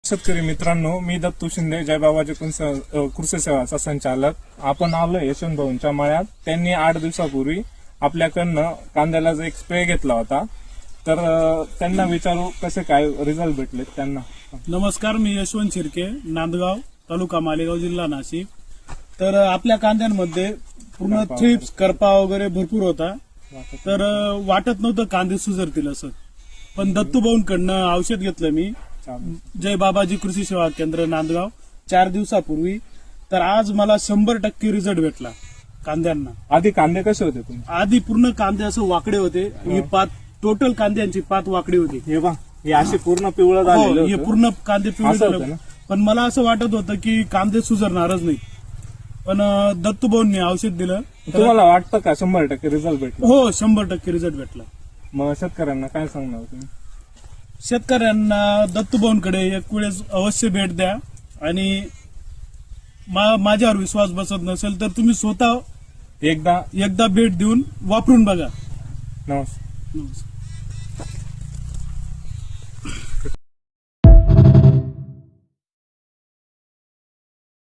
शेतकरी मित्रांनो, मी दत्तू शिंदे, जय बाबाजी कृषी सेवाचा संचालक. आपण आलो यशवंत भाऊंच्या मळ्यात. त्यांनी 8 दिवसापूर्वी आपल्याकडनं कांद्याला जो एक स्प्रे घेतला होता, तर त्यांना विचारू कसे काय रिझल्ट भेटले त्यांना. नमस्कार, मी यशवंत शिर्के, नांदगाव, तालुका मालेगाव, जिल्हा नाशिक. तर आपल्या कांद्यांमध्ये पूर्ण थ्रिप्स, करपा वगैरे भरपूर होता. तर वाटत नव्हतं कांदे सुधारतील असं. पण दत्तू भाऊंकडनं औषध घेतलं मी, जय बाबाजी कृषी सेवा केंद्र नांदगाव, 4 दिवसापूर्वी. तर आज मला 100% रिझल्ट भेटला कांद्यांना. आधी कांदे कसे होते तुमचे? आधी पूर्ण कांदे असं वाकडे होते. ही पात टोटल कांद्यांची पात वाकडी होती. हे बघा, हे असे पूर्ण पिवळं झालेलं हो, हे होतं. पूर्ण कांदे पिवळे असं होतं झाले. ना? पण मला असं वाटत होतं की कांदे सुधारणारच नाही. पण दत्तू भाऊंनी औषध दिलं. तुम्हाला वाटतं का 100% रिझल्ट भेटला? हो, 100% रिझल्ट भेटला. मग शेतकऱ्यांना काय सांगणार तुम्ही? शेतकऱ्यांना दत्तू भाऊंकडे एक वेळेस अवश्य भेट द्या. आणि माझ्यावर विश्वास बसत नसेल तर तुम्ही स्वतः एकदा भेट देऊन वापरून बघा. नमस्कार. नमस्कार.